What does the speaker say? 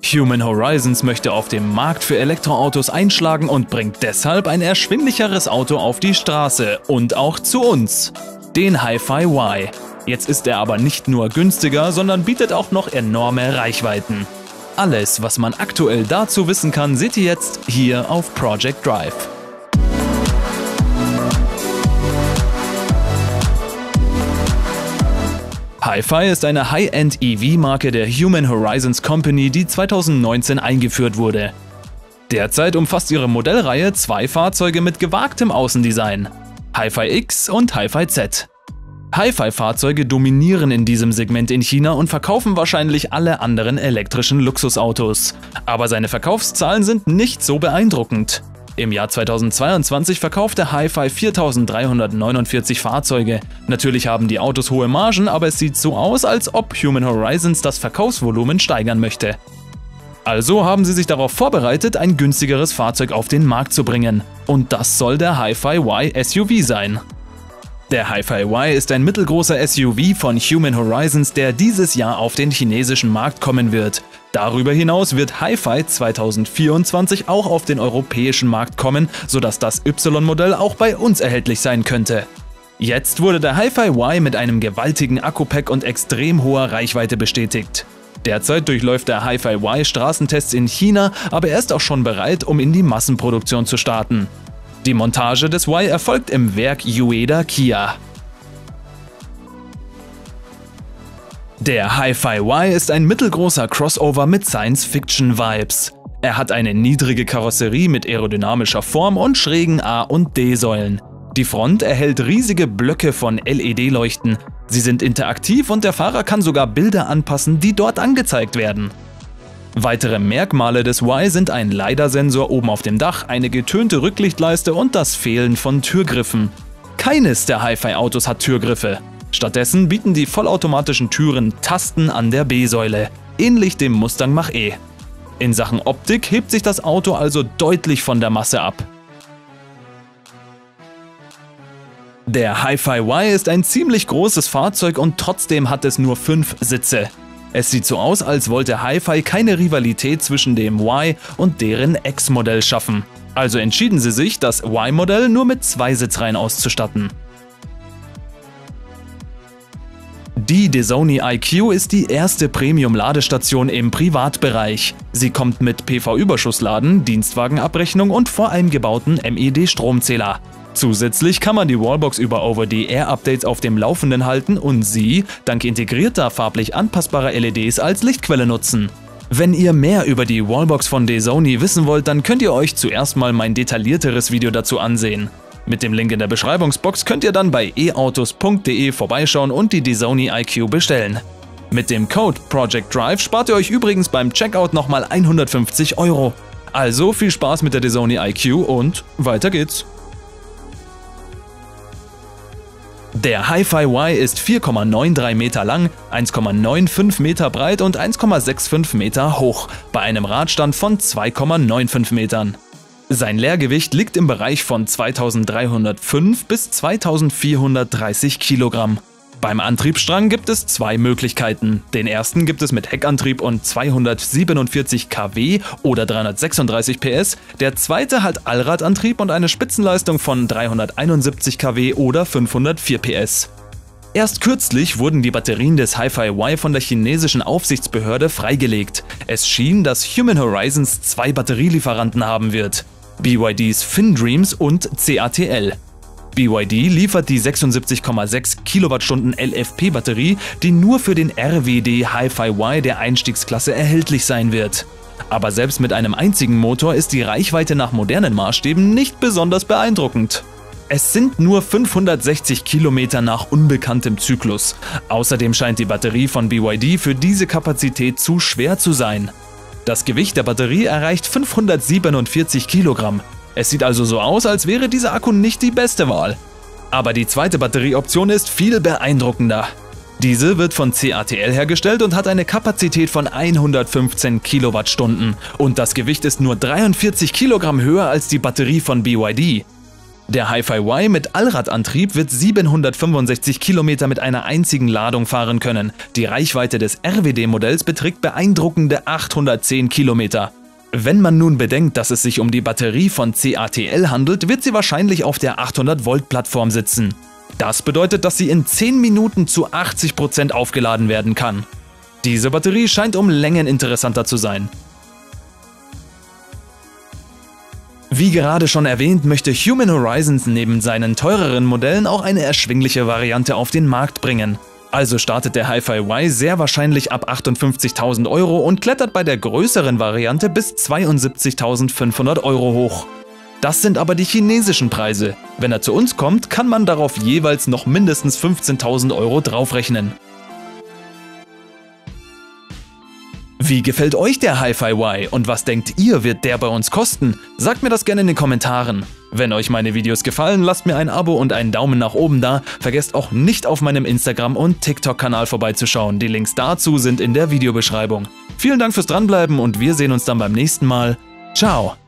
Human Horizons möchte auf dem Markt für Elektroautos einschlagen und bringt deshalb ein erschwinglicheres Auto auf die Straße und auch zu uns, den HiFi Y. Jetzt ist er aber nicht nur günstiger, sondern bietet auch noch enorme Reichweiten. Alles, was man aktuell dazu wissen kann, seht ihr jetzt hier auf Project Drive. HiFi ist eine High-End-EV-Marke der Human Horizons Company, die 2019 eingeführt wurde. Derzeit umfasst ihre Modellreihe zwei Fahrzeuge mit gewagtem Außendesign: HiFi X und HiFi Z. HiFi-Fahrzeuge dominieren in diesem Segment in China und verkaufen wahrscheinlich alle anderen elektrischen Luxusautos. Aber seine Verkaufszahlen sind nicht so beeindruckend. Im Jahr 2022 verkaufte HiFi 4.349 Fahrzeuge. Natürlich haben die Autos hohe Margen, aber es sieht so aus, als ob Human Horizons das Verkaufsvolumen steigern möchte. Also haben sie sich darauf vorbereitet, ein günstigeres Fahrzeug auf den Markt zu bringen. Und das soll der HiFi Y SUV sein. Der HiFi Y ist ein mittelgroßer SUV von Human Horizons, der dieses Jahr auf den chinesischen Markt kommen wird. Darüber hinaus wird HiFi 2024 auch auf den europäischen Markt kommen, sodass das Y-Modell auch bei uns erhältlich sein könnte. Jetzt wurde der HiFi Y mit einem gewaltigen Akku-Pack und extrem hoher Reichweite bestätigt. Derzeit durchläuft der HiFi Y Straßentests in China, aber er ist auch schon bereit, um in die Massenproduktion zu starten. Die Montage des Y erfolgt im Werk Ueda Kia. Der HiFi Y ist ein mittelgroßer Crossover mit Science-Fiction-Vibes. Er hat eine niedrige Karosserie mit aerodynamischer Form und schrägen A- und D-Säulen. Die Front erhält riesige Blöcke von LED-Leuchten. Sie sind interaktiv und der Fahrer kann sogar Bilder anpassen, die dort angezeigt werden. Weitere Merkmale des Y sind ein LiDAR-Sensor oben auf dem Dach, eine getönte Rücklichtleiste und das Fehlen von Türgriffen. Keines der HiFi-Autos hat Türgriffe. Stattdessen bieten die vollautomatischen Türen Tasten an der B-Säule, ähnlich dem Mustang Mach-E. In Sachen Optik hebt sich das Auto also deutlich von der Masse ab. Der HiFi Y ist ein ziemlich großes Fahrzeug und trotzdem hat es nur 5 Sitze. Es sieht so aus, als wollte HiFi keine Rivalität zwischen dem Y und deren X-Modell schaffen. Also entschieden sie sich, das Y-Modell nur mit 2 Sitzreihen auszustatten. Die DAZONI IQ ist die erste Premium-Ladestation im Privatbereich. Sie kommt mit PV-Überschussladen, Dienstwagenabrechnung und voreingebauten MED-Stromzähler. Zusätzlich kann man die Wallbox über Over-the-Air-Updates auf dem Laufenden halten und sie, dank integrierter farblich anpassbarer LEDs, als Lichtquelle nutzen. Wenn ihr mehr über die Wallbox von DAZONI wissen wollt, dann könnt ihr euch zuerst mal mein detaillierteres Video dazu ansehen. Mit dem Link in der Beschreibungsbox könnt ihr dann bei eautos.de vorbeischauen und die DAZONI IQ bestellen. Mit dem Code Project Drive spart ihr euch übrigens beim Checkout nochmal 150 €. Also viel Spaß mit der DAZONI IQ und weiter geht's! Der HiFi Y ist 4,93 Meter lang, 1,95 Meter breit und 1,65 Meter hoch, bei einem Radstand von 2,95 Metern. Sein Leergewicht liegt im Bereich von 2305 bis 2430 Kilogramm. Beim Antriebsstrang gibt es 2 Möglichkeiten. Den ersten gibt es mit Heckantrieb und 247 kW oder 336 PS. Der zweite hat Allradantrieb und eine Spitzenleistung von 371 kW oder 504 PS. Erst kürzlich wurden die Batterien des HiFi Y von der chinesischen Aufsichtsbehörde freigelegt. Es schien, dass Human Horizons 2 Batterielieferanten haben wird: BYDs FinDreams und CATL. BYD liefert die 76,6 Kilowattstunden LFP-Batterie, die nur für den RWD HiFi Y der Einstiegsklasse erhältlich sein wird. Aber selbst mit einem einzigen Motor ist die Reichweite nach modernen Maßstäben nicht besonders beeindruckend. Es sind nur 560 Kilometer nach unbekanntem Zyklus. Außerdem scheint die Batterie von BYD für diese Kapazität zu schwer zu sein. Das Gewicht der Batterie erreicht 547 Kilogramm. Es sieht also so aus, als wäre dieser Akku nicht die beste Wahl. Aber die zweite Batterieoption ist viel beeindruckender. Diese wird von CATL hergestellt und hat eine Kapazität von 115 Kilowattstunden. Und das Gewicht ist nur 43 Kilogramm höher als die Batterie von BYD. Der Hi-Fi-Y mit Allradantrieb wird 765 Kilometer mit einer einzigen Ladung fahren können. Die Reichweite des RWD-Modells beträgt beeindruckende 810 Kilometer. Wenn man nun bedenkt, dass es sich um die Batterie von CATL handelt, wird sie wahrscheinlich auf der 800-Volt-Plattform sitzen. Das bedeutet, dass sie in 10 Minuten zu 80% aufgeladen werden kann. Diese Batterie scheint um Längen interessanter zu sein. Wie gerade schon erwähnt, möchte Human Horizons neben seinen teureren Modellen auch eine erschwingliche Variante auf den Markt bringen. Also startet der Hi-Fi-Y sehr wahrscheinlich ab 58.000 € und klettert bei der größeren Variante bis 72.500 € hoch. Das sind aber die chinesischen Preise. Wenn er zu uns kommt, kann man darauf jeweils noch mindestens 15.000 € draufrechnen. Wie gefällt euch der Hi-Fi-Y und was denkt ihr, wird der bei uns kosten? Sagt mir das gerne in den Kommentaren. Wenn euch meine Videos gefallen, lasst mir ein Abo und einen Daumen nach oben da. Vergesst auch nicht auf meinem Instagram- und TikTok-Kanal vorbeizuschauen. Die Links dazu sind in der Videobeschreibung. Vielen Dank fürs Dranbleiben und wir sehen uns dann beim nächsten Mal. Ciao!